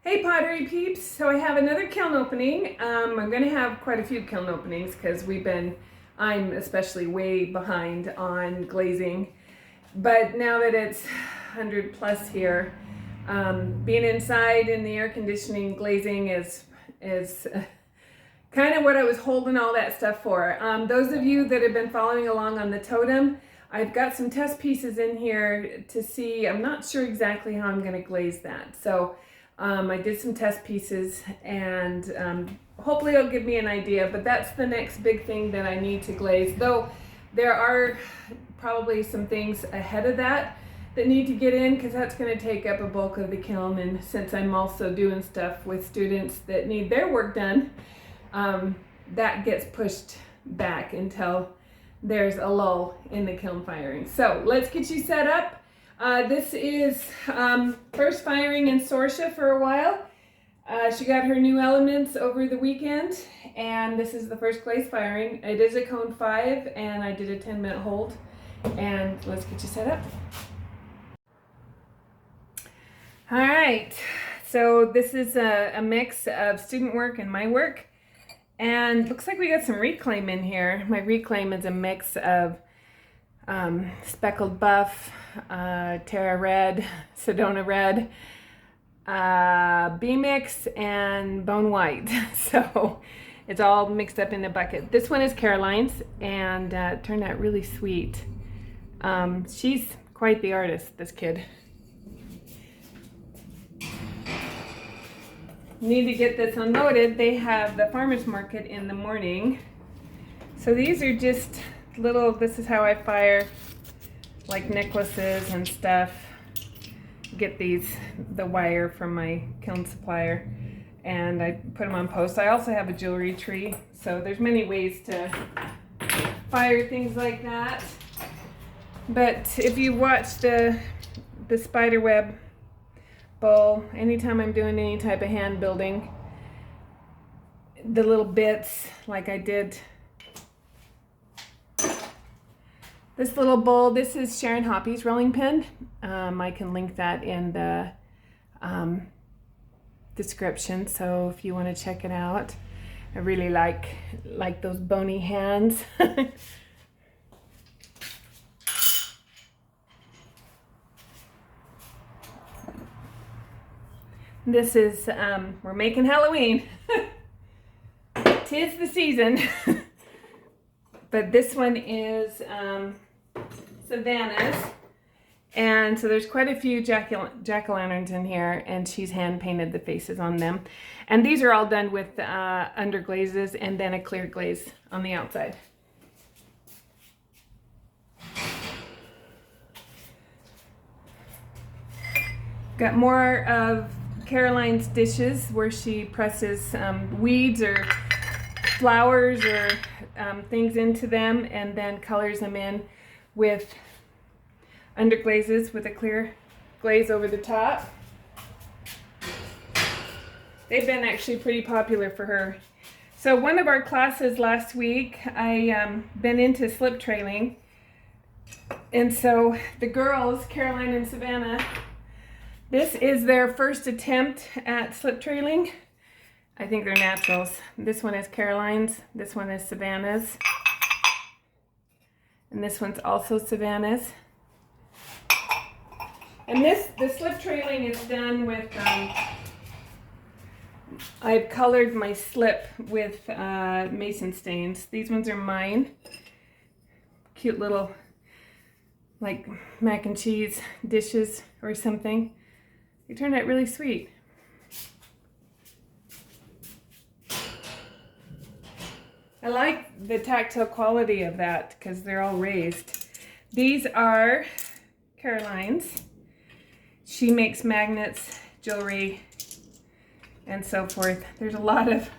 Hey Pottery peeps, so I have another kiln opening. I'm going to have quite a few kiln openings because I'm especially way behind on glazing. But now that it's 100 plus here, being inside in the air conditioning glazing is kind of what I was holding all that stuff for. Those of you that have been following along on the totem, I've got some test pieces in here to see. I'm not sure exactly how I'm going to glaze that. So I did some test pieces and hopefully it'll give me an idea, but that's the next big thing that I need to glaze. Though there are probably some things ahead of that need to get in because that's going to take up a bulk of the kiln, and since I'm also doing stuff with students that need their work done, that gets pushed back until there's a lull in the kiln firing. So let's get you set up. This is first firing in Sorcha for a while. She got her new elements over the weekend, and this is the first glaze firing. It is a cone 5, and I did a 10-minute hold. And let's get you set up. All right, so this is a mix of student work and my work, and looks like we got some reclaim in here. My reclaim is a mix of speckled buff, Terra red, Sedona red, B-mix, and bone white. So it's all mixed up in a bucket. This one is Caroline's, and it turned out really sweet. She's quite the artist, this kid. Need to get this unloaded. They have the farmer's market in the morning. So these are just little, this is how I fire like necklaces and stuff. Get the wire from my kiln supplier, and I put them on post. I also have a jewelry tree, so there's many ways to fire things like that. But if you watch the spider web bowl, anytime I'm doing any type of hand building, the little bits like I did this little bowl, this is Sharon Hoppe's rolling pin. I can link that in the description, so if you want to check it out. I really like those bony hands. This is, we're making Halloween. 'Tis the season. But this one is Savannah's. And so there's quite a few jack-o'-lanterns in here, and she's hand painted the faces on them. And these are all done with underglazes and then a clear glaze on the outside. Got more of Caroline's dishes where she presses weeds or flowers or things into them and then colors them in with underglazes with a clear glaze over the top. They've been actually pretty popular for her. So one of our classes last week, I been into slip trailing, and so the girls, Caroline and Savannah, this is their first attempt at slip trailing. I think they're naturals. This one is Caroline's, this one is Savannah's, and this one's also Savannah's. And the slip trailing is done with, I've colored my slip with mason stains. These ones are mine. Cute little, like mac and cheese dishes or something. They turned out really sweet. I like the tactile quality of that because they're all raised. These are Caroline's. She makes magnets, jewelry, and so forth. There's a lot of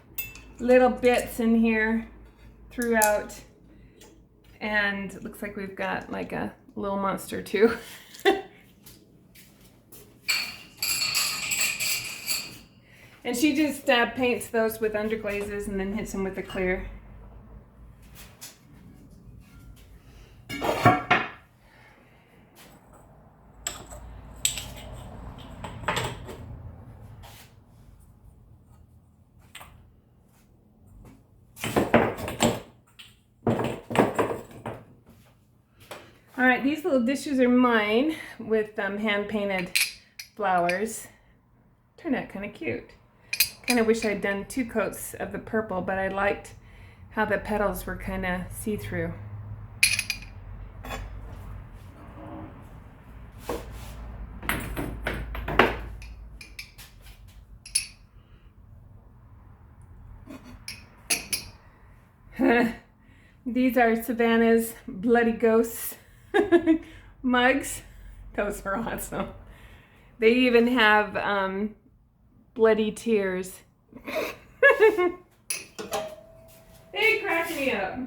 little bits in here throughout, and it looks like we've got like a little monster too. And she just paints those with underglazes and then hits them with a clear. right, these little dishes are mine with hand-painted flowers. Turned out kind of cute. Kind of wish I'd done 2 coats of the purple, but I liked how the petals were kind of see-through. These are Savannah's Bloody Ghosts mugs. Those are awesome. They even have bloody tears. They crack me up.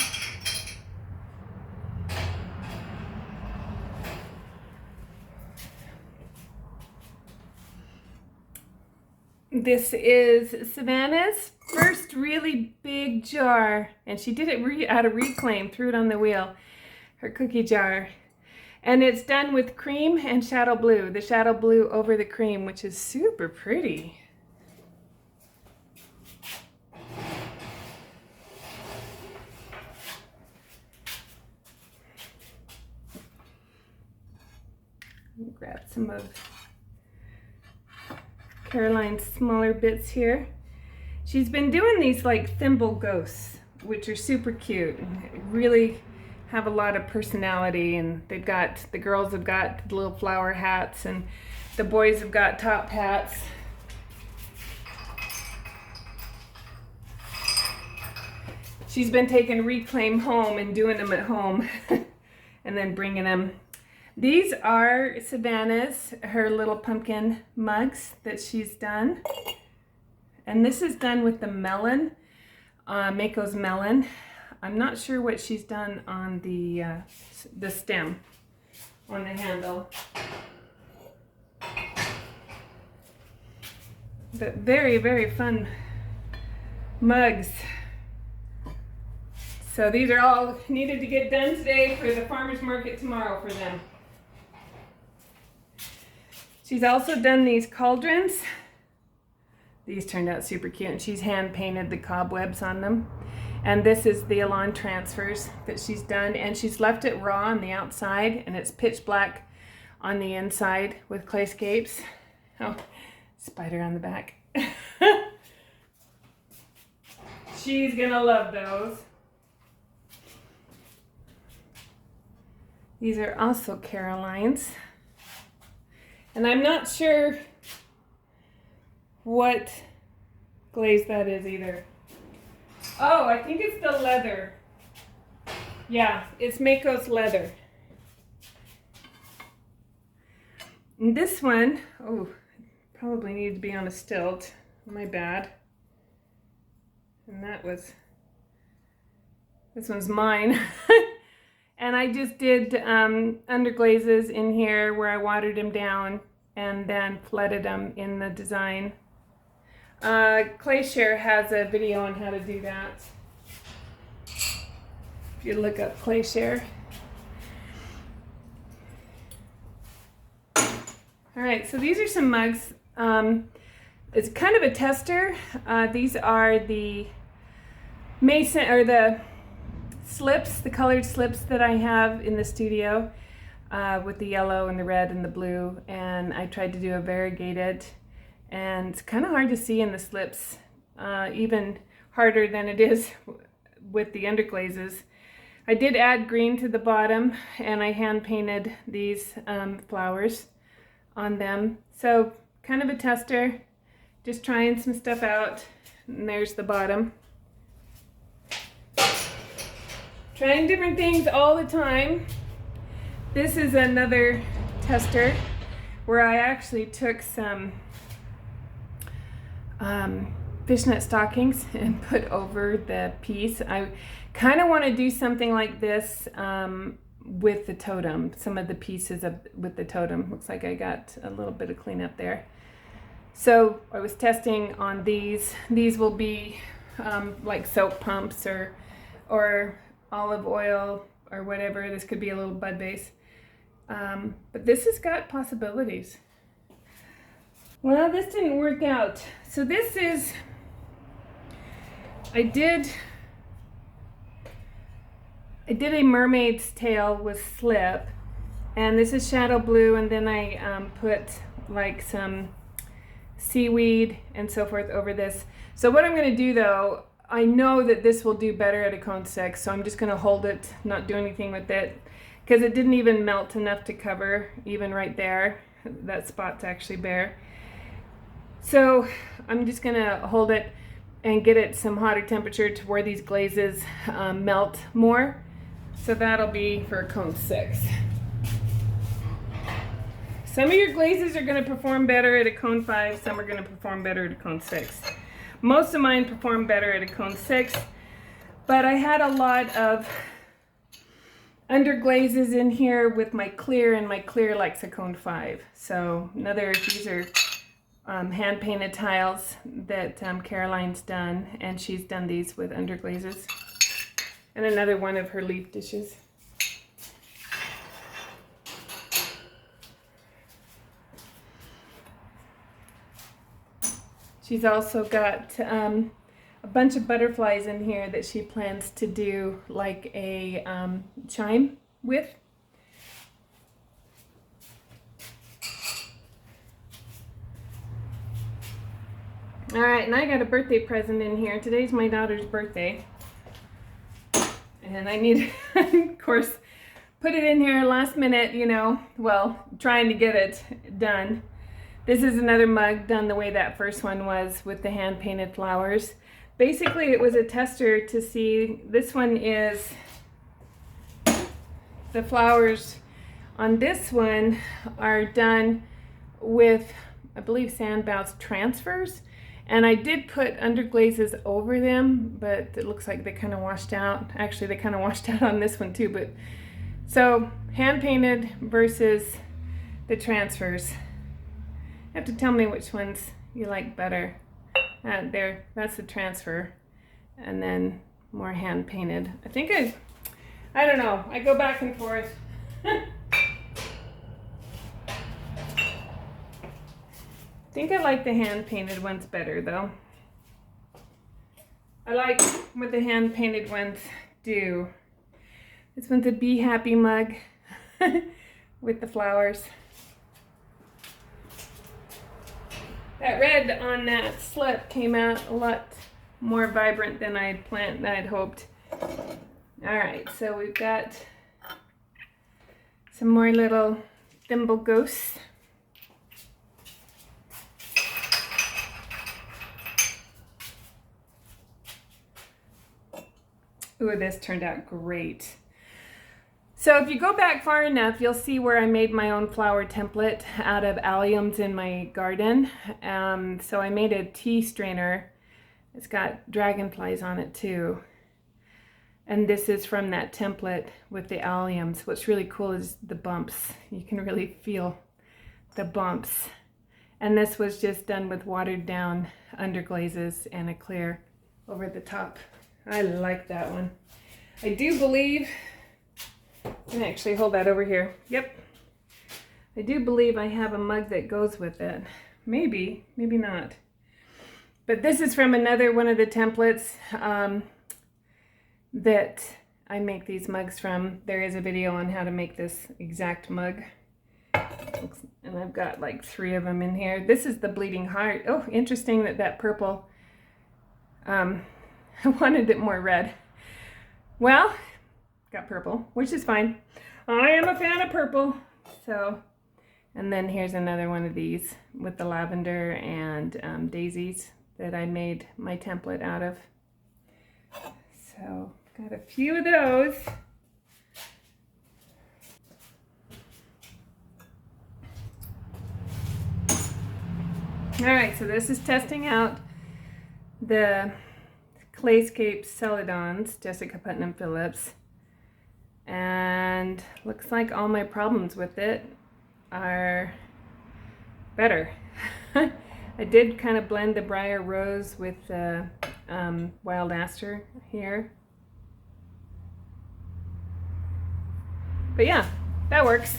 This is Savannah's first really big jar, and she did it out of reclaim, threw it on the wheel, her cookie jar. And it's done with cream and shadow blue, the shadow blue over the cream, which is super pretty. Grab some of Caroline's smaller bits here. She's been doing these like thimble ghosts, which are super cute. Really have a lot of personality, and they've got, the girls have got little flower hats and the boys have got top hats. She's been taking reclaim home and doing them at home and then bringing them. These are Savannah's, her little pumpkin mugs that she's done. And this is done with the melon, Amaco's melon. I'm not sure what she's done on the stem, on the handle. But very, very fun mugs. So these are all needed to get done today for the farmer's market tomorrow for them. She's also done these cauldrons. These turned out super cute, and she's hand painted the cobwebs on them. And this is the Elan transfers that she's done, and she's left it raw on the outside, and it's pitch black on the inside with Clayscapes. Oh, spider on the back. She's gonna love those. These are also Caroline's. And I'm not sure what glaze that is either. Oh, I think it's the leather. Yeah, it's Mako's leather. And this one, oh, probably needed to be on a stilt. My bad. And that was, this one's mine. And I just did underglazes in here where I watered them down and then flooded them in the design. Clayshare has a video on how to do that. If you look up Clayshare. All right, so these are some mugs. It's kind of a tester. These are the mason, or the slips, the colored slips that I have in the studio with the yellow and the red and the blue, and I tried to do a variegated, and it's kind of hard to see in the slips, even harder than it is with the underglazes. I did add green to the bottom, and I hand painted these flowers on them. So kind of a tester, just trying some stuff out. And there's the bottom. Trying different things all the time. This is another tester where I actually took some fishnet stockings and put over the piece. I kind of want to do something like this with the totem, some of the pieces with the totem. Looks like I got a little bit of cleanup there. So I was testing on these. These will be like soap pumps or olive oil or whatever. This could be a little bud base. But this has got possibilities. Well, this didn't work out. So this is, I did a mermaid's tail with slip, And this is shadow blue, and then I put like some seaweed and so forth over this. So what I'm going to do though, I know that this will do better at a cone 6, so I'm just going to hold it, not do anything with it, because it didn't even melt enough to cover, even right there. That spot's actually bare. So I'm just going to hold it and get it some hotter temperature to where these glazes melt more. So that'll be for cone 6. Some of your glazes are going to perform better at a cone 5, some are going to perform better at a cone 6. Most of mine perform better at a cone 6, but I had a lot of underglazes in here with my clear, and my clear likes a cone 5. So these are hand painted tiles that Caroline's done, and she's done these with underglazes. And another one of her leaf dishes. She's also got a bunch of butterflies in here that she plans to do like a chime with. All right, and I got a birthday present in here. Today's my daughter's birthday. And I need, of course, put it in here last minute, you know, well, trying to get it done. This is another mug done the way that first one was with the hand painted flowers. Basically, it was a tester to see, this one is, the flowers on this one are done with, I believe, sandbounce transfers. And I did put underglazes over them, but it looks like they kind of washed out. Actually, they kind of washed out on this one too. But so hand painted versus the transfers. You have to tell me which ones you like better. There, that's the transfer, and then more hand painted. I think I don't know. I go back and forth. I think I like the hand painted ones better though. I like what the hand painted ones do. This one's a Be Happy mug with the flowers. That red on that slip came out a lot more vibrant than I'd hoped. All right, so we've got some more little thimble ghosts. Ooh, this turned out great. So if you go back far enough, you'll see where I made my own flower template out of alliums in my garden. So I made a tea strainer. It's got dragonflies on it too. And this is from that template with the alliums. What's really cool is the bumps. You can really feel the bumps. And this was just done with watered down underglazes and a clear over the top. I like that one. I do believe, I can actually hold that over here. Yep. I do believe I have a mug that goes with it. Maybe, maybe not. But this is from another one of the templates that I make these mugs from. There is a video on how to make this exact mug. And I've got like 3 of them in here. This is the bleeding heart. Oh, interesting that purple. I wanted it more red. Well, got purple, which is fine. I am a fan of purple. So, and then here's another one of these with the lavender and daisies that I made my template out of. So, got a few of those. All right, so this is testing out the Clayscapes Celadons, Jessica Putnam Phillips, and looks like all my problems with it are better. I did kind of blend the briar rose with the wild aster here, but yeah, that works.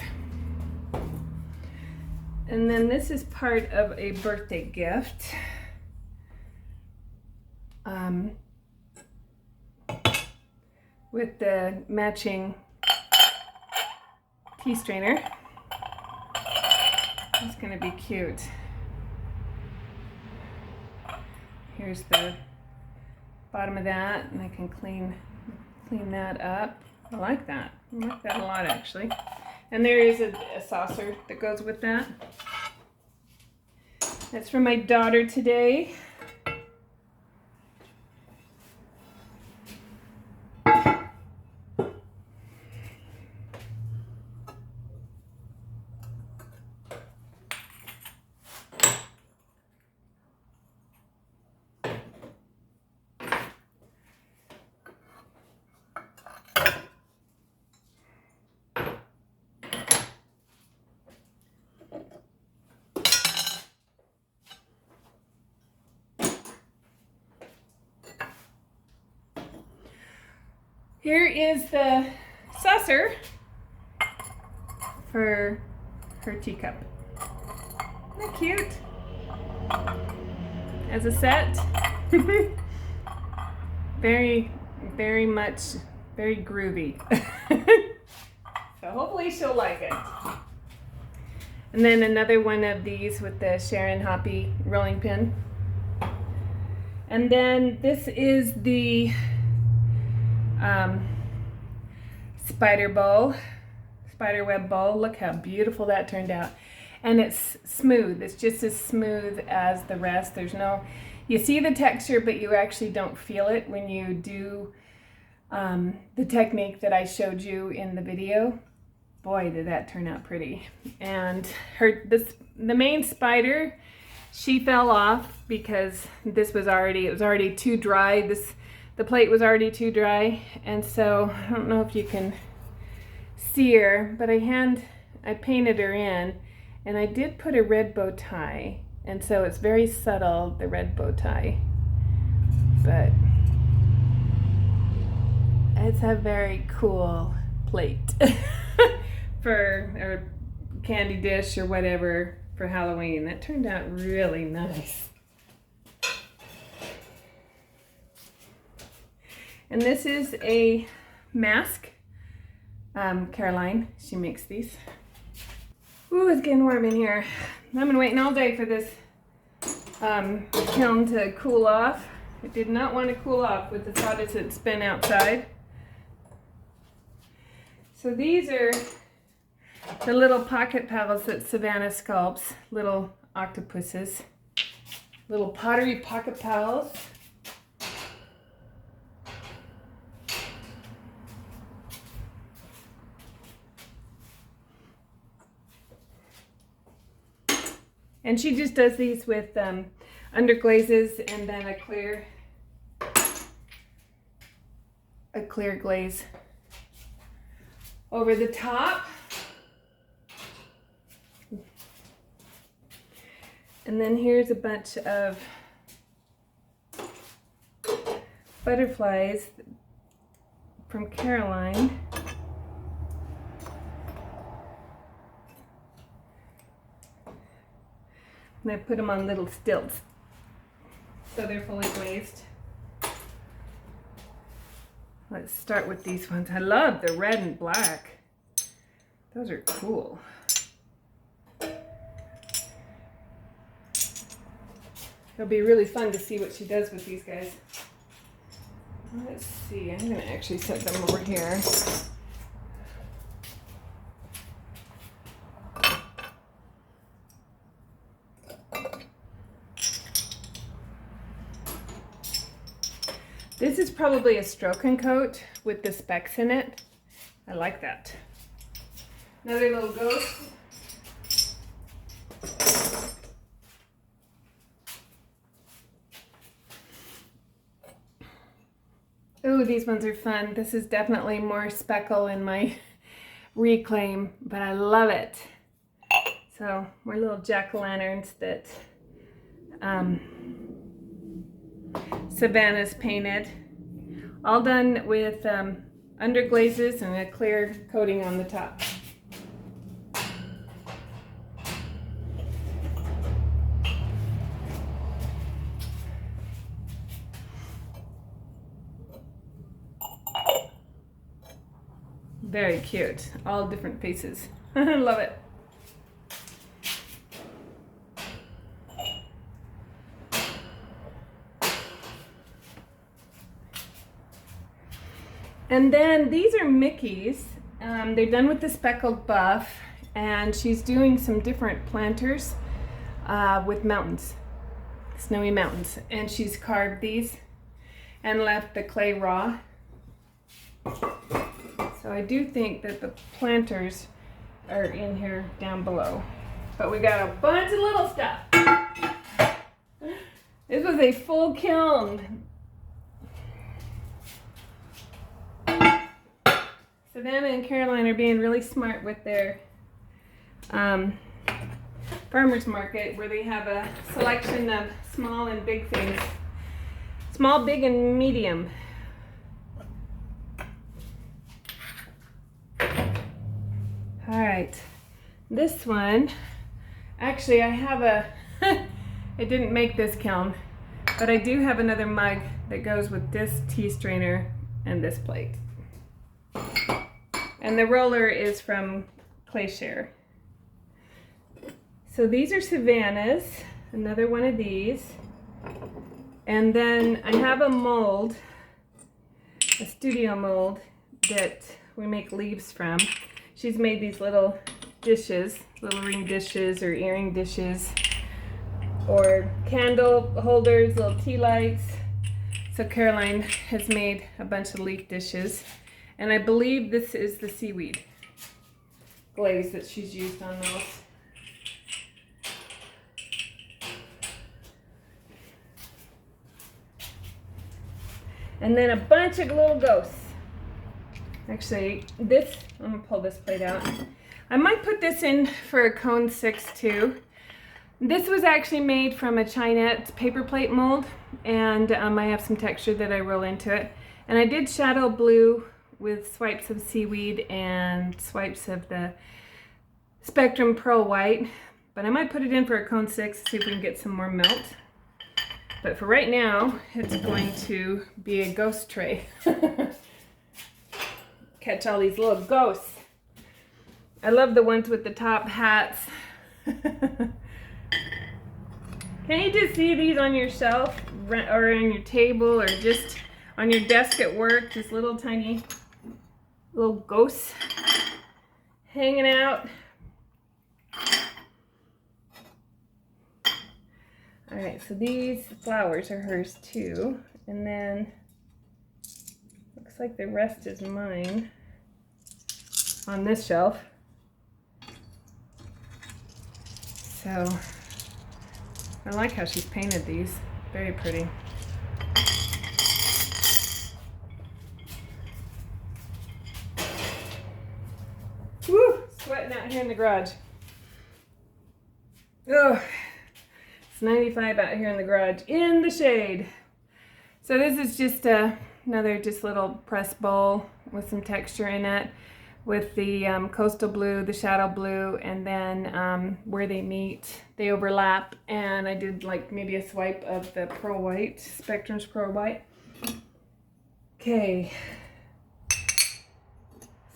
And then this is part of a birthday gift. With the matching tea strainer. It's going to be cute. Here's the bottom of that, and I can clean that up. I like that. I like that a lot, actually. And there is a saucer that goes with that. That's for my daughter today. Here is the saucer for her teacup. Isn't that cute? As a set. very groovy. So hopefully she'll like it. And then another one of these with the Sharon Hoppe rolling pin. And then this is the spider web bowl. Look how beautiful that turned out. And it's smooth. It's just as smooth as the rest. There's no, you see the texture, but you actually don't feel it when you do the technique that I showed you in the video. Boy, did that turn out pretty. And the main spider, she fell off because it was already too dry. The plate was already too dry, and so I don't know if you can see her, but I painted her in, and I did put a red bow tie, and so it's very subtle, the red bow tie, but it's a very cool plate for a candy dish or whatever for Halloween. That turned out really nice. And this is a mask. Caroline, she makes these. Ooh, it's getting warm in here. I've been waiting all day for this kiln to cool off. It did not want to cool off with as hot as it's been outside. So these are the little pocket pals that Savannah sculpts, little octopuses, little pottery pocket pals. And she just does these with underglazes and then a clear glaze over the top. And then here's a bunch of butterflies from Caroline. And I put them on little stilts, so they're fully glazed. Let's start with these ones. I love the red and black. Those are cool. It'll be really fun to see what she does with these guys. Let's see, I'm gonna actually set them over here. This is probably a stroke and coat with the specks in it. I like that. Another little ghost. Ooh, these ones are fun. This is definitely more speckle in my reclaim, but I love it. So more little jack-o'-lanterns that Savannah's painted. All done with underglazes and a clear coating on the top. Very cute. All different faces. Love it. And then these are Mikki's. They're done with the speckled buff, and she's doing some different planters with mountains, snowy mountains. And she's carved these and left the clay raw. So I do think that the planters are in here down below. But we got a bunch of little stuff. This was a full kiln. Savannah and Caroline are being really smart with their farmers market, where they have a selection of small and big things. Small, big, and medium. All right, this one, actually I have a, I didn't make this kiln, but I do have another mug that goes with this tea strainer and this plate. And the roller is from Clayscapes. So these are Savannah's, another one of these. And then I have a mold, a studio mold that we make leaves from. She's made these little dishes, little ring dishes or earring dishes, or candle holders, little tea lights. So Caroline has made a bunch of leaf dishes. And I believe this is the seaweed glaze that she's used on those. And then a bunch of little ghosts. Actually, this, I'm gonna pull this plate out. I might put this in for a cone 6 too. This was actually made from a Chinette paper plate mold, and I have some texture that I roll into it. And I did shadow blue with swipes of seaweed and swipes of the Spectrum Pearl White. But I might put it in for a cone 6, see if we can get some more melt. But for right now, it's going to be a ghost tray. Catch all these little ghosts. I love the ones with the top hats. Can you just see these on your shelf or on your table or just on your desk at work? Just little tiny little ghosts hanging out. All right, so these flowers are hers too. And then looks like the rest is mine on this shelf. So I like how she's painted these. Very pretty. Woo! Sweating out here in the garage. Oh, it's 95 out here in the garage in the shade. So this is just another just little press bowl with some texture in it, with the coastal blue, the shadow blue, and then where they meet, they overlap. And I did like maybe a swipe of the Pearl White, Spectrum's Pearl White. Okay.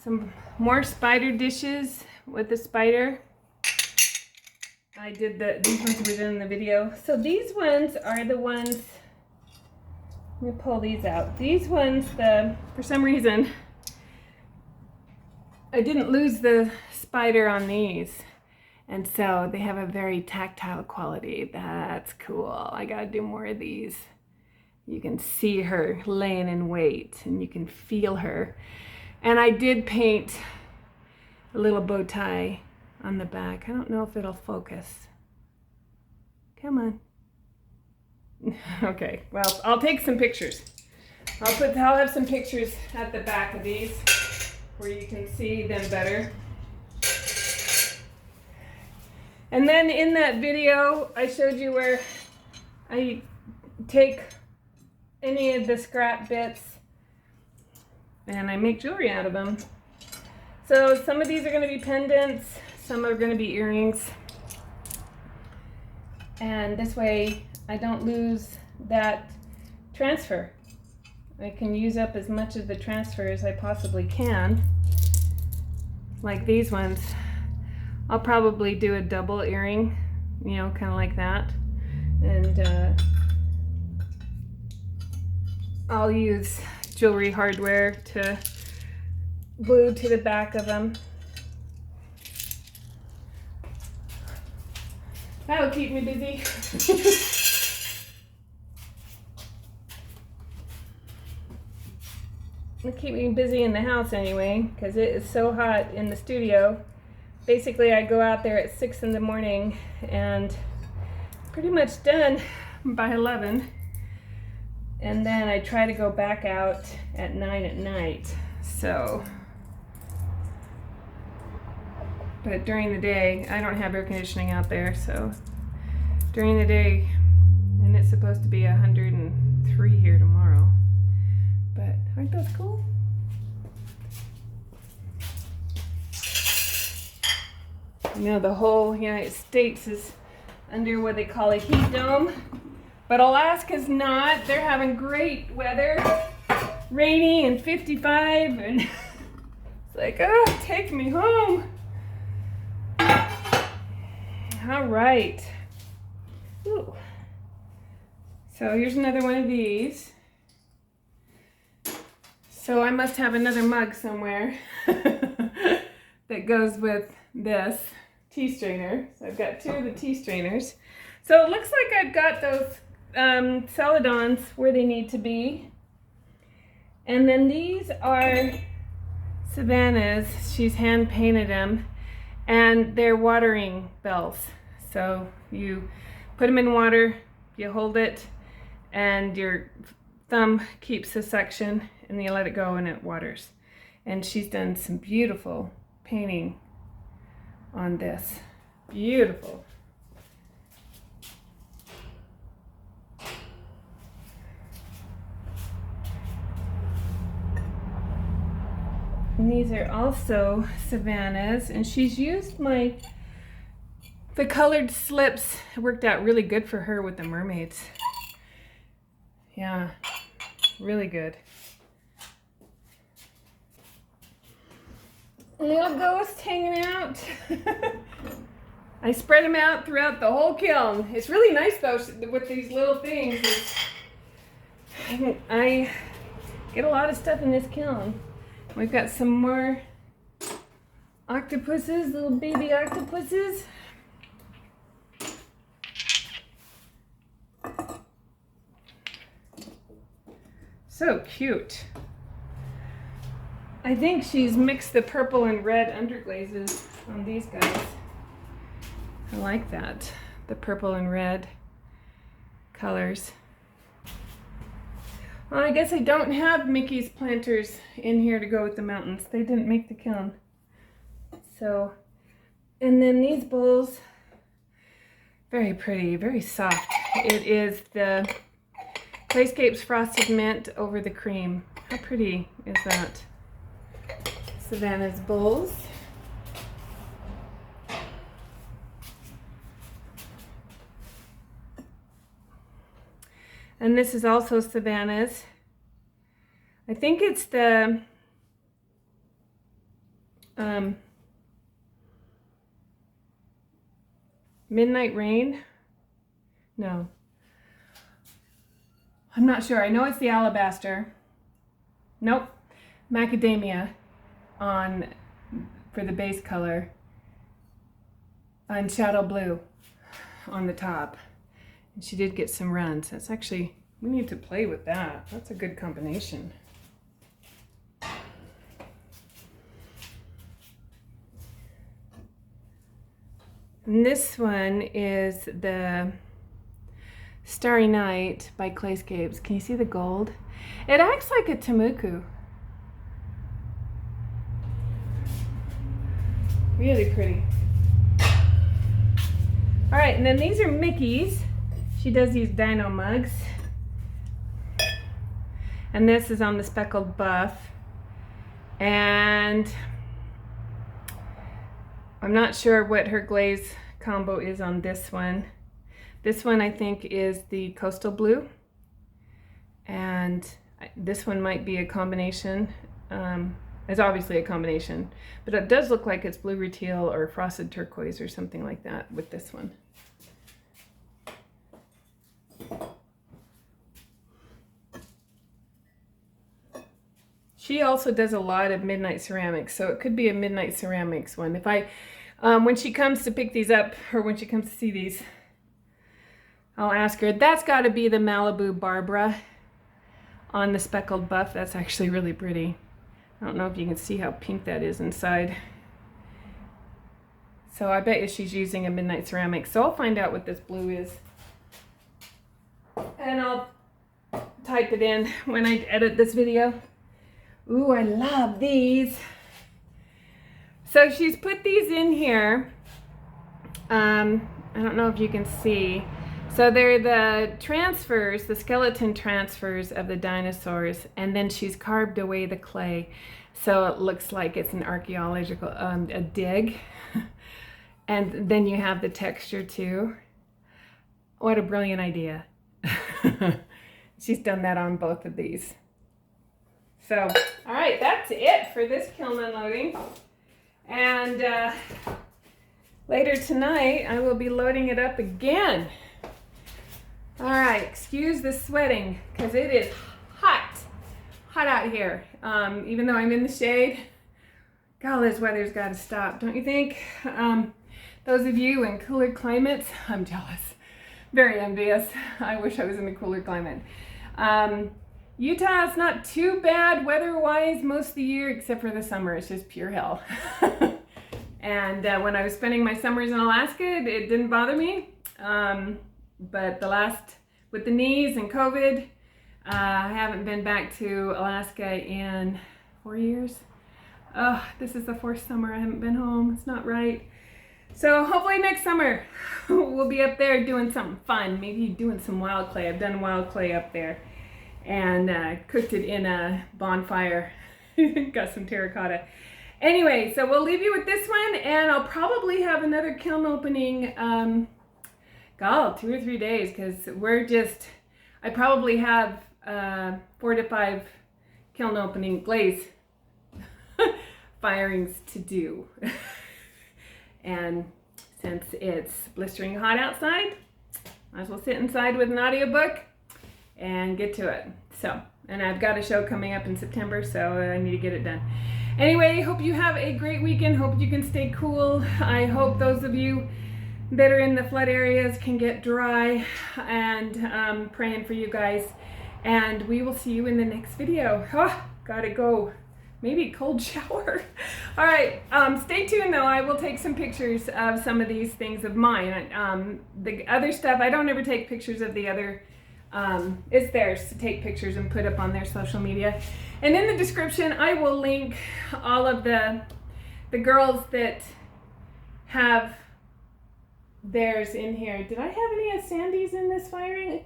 Some more spider dishes with the spider. I did these ones we did in the video. So these ones are the ones, let me pull these out. These ones, for some reason, I didn't lose the spider on these. And so they have a very tactile quality. That's cool. I gotta do more of these. You can see her laying in wait and you can feel her. And I did paint a little bow tie on the back. I don't know if it'll focus. Come on. Okay, well, I'll take some pictures. I'll have some pictures at the back of these where you can see them better. And then in that video, I showed you where I take any of the scrap bits and I make jewelry out of them. So some of these are going to be pendants, some are going to be earrings. And this way I don't lose that transfer. I can use up as much of the transfer as I possibly can. like these ones, I'll probably do a double earring, you know, kind of like that. And I'll use jewelry hardware to glue to the back of them. That'll keep me busy. It'll keep me busy in the house anyway, because it is so hot in the studio. Basically, I go out there at 6 in the morning and pretty much done by 11. And then I try to go back out at 9 at night. So, but during the day, I don't have air conditioning out there, so during the day, and it's supposed to be 103 here tomorrow. But aren't those cool? You know, the whole United States is under what they call a heat dome, but Alaska's not. They're having great weather, rainy and 55, and it's like, oh, take me home. All right. Ooh. So here's another one of these. So I must have another mug somewhere that goes with this tea strainer. So I've got 2 of the tea strainers. So it looks like I've got those Celadons where they need to be. And then these are Savannah's. She's hand painted them, and they're watering bells. So you put them in water, you hold it, and your thumb keeps the suction, and you let it go and it waters. And she's done some beautiful painting on this. Beautiful. And these are also Savannah's, and she's used the colored slips. It worked out really good for her with the mermaids. Yeah, really good. Little ghost hanging out. I spread them out throughout the whole kiln. It's really nice though with these little things. I get a lot of stuff in this kiln. We've got some more octopuses, little baby octopuses. So cute. I think she's mixed the purple and red underglazes on these guys. I like that, the purple and red colors. Well, I guess I don't have Mikki's planters in here to go with the mountains. They didn't make the kiln. So, and then these bowls, very pretty, very soft. It is the Clayscapes Frosted Mint over the cream. How pretty is that? Savannah's bowls. And this is also Savannah's. I think it's the Midnight Rain. No. I'm not sure. I know it's the alabaster. Nope. Macadamia for the base color. And shadow blue on the top. And she did get some runs. That's actually, we need to play with that. That's a good combination. And this one is the Starry Night by Clayscapes. Can you see the gold? It acts like a tamuku. Really pretty. All right, and then these are Mikki's. She does these Dino mugs. And this is on the speckled buff. And I'm not sure what her glaze combo is on this one. This one I think is the coastal blue. And this one might be a combination. It's obviously a combination, but it does look like it's blue rutile or frosted turquoise or something like that with this one. She also does a lot of Midnight Ceramics, so it could be a Midnight Ceramics one. If I, when she comes to pick these up, or when she comes to see these, I'll ask her. That's got to be the Malibu Barbara on the speckled buff. That's actually really pretty. I don't know if you can see how pink that is inside. So I bet you she's using a Midnight Ceramic. So I'll find out what this blue is. And I'll type it in when I edit this video. Ooh, I love these. So she's put these in here. I don't know if you can see. So they're the transfers, the skeleton transfers of the dinosaurs, and then she's carved away the clay. So it looks like it's an archaeological, a dig. And then you have the texture too. What a brilliant idea. She's done that on both of these. So, all right, that's it for this kiln unloading. And later tonight, I will be loading it up again. All right, excuse the sweating because it is hot out here. Even though I'm in the shade, golly, this weather's got to stop, don't you think? Those of you in cooler climates, I'm jealous, very envious. I wish I was in a cooler climate. Utah is not too bad weather-wise most of the year, except for the summer. It's just pure hell. And when I was spending my summers in Alaska, it didn't bother me. But with the knees and COVID, I haven't been back to Alaska in 4 years. Oh, this is the fourth summer I haven't been home. It's not right. So hopefully next summer we'll be up there doing something fun. Maybe doing some wild clay. I've done wild clay up there and cooked it in a bonfire. Got some terracotta. Anyway, so we'll leave you with this one, and I'll probably have another kiln opening 2 or 3 days, because I probably have 4 to 5 kiln opening glaze firings to do. And since it's blistering hot outside, might as well sit inside with an audiobook and get to it. So, and I've got a show coming up in September, so I need to get it done. Anyway, hope you have a great weekend. Hope you can stay cool. I hope those of you that are in the flood areas can get dry, and praying for you guys. And we will see you in the next video. Oh, gotta go. Maybe cold shower. All right, stay tuned though. I will take some pictures of some of these things of mine. The other stuff, I don't ever take pictures of the other. It's theirs to take pictures and put up on their social media. And in the description, I will link all of the girls that have theirs in here. Did I have any of Sandy's in this firing?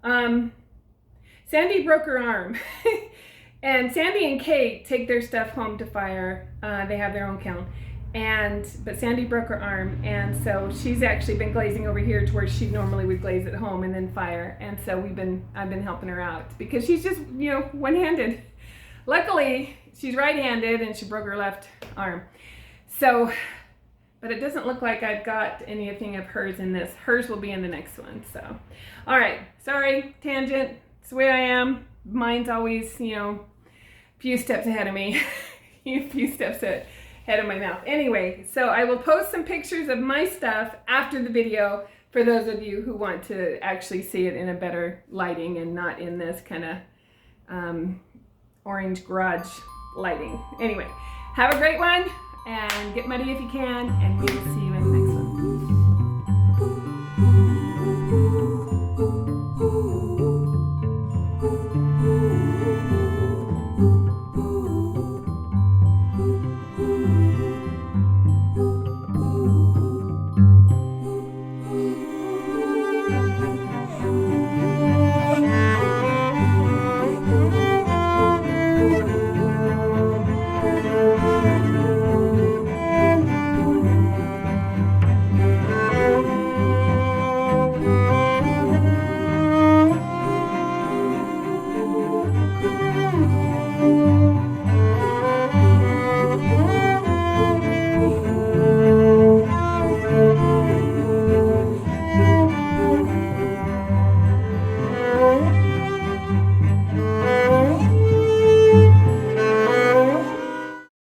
Sandy broke her arm. And Sandy and Kate take their stuff home to fire. They have their own kiln. But Sandy broke her arm, and so she's actually been glazing over here to where she normally would glaze at home and then fire. And so I've been helping her out because she's just, one-handed. Luckily, she's right-handed and she broke her left arm. So, but it doesn't look like I've got anything of hers in this. Hers will be in the next one. So, all right, sorry, tangent. It's the way I am. Mine's always, a few steps ahead of me, a few steps ahead of my mouth. Anyway, so I will post some pictures of my stuff after the video for those of you who want to actually see it in a better lighting and not in this kind of orange garage lighting. Anyway, have a great one and get muddy if you can, and we will see you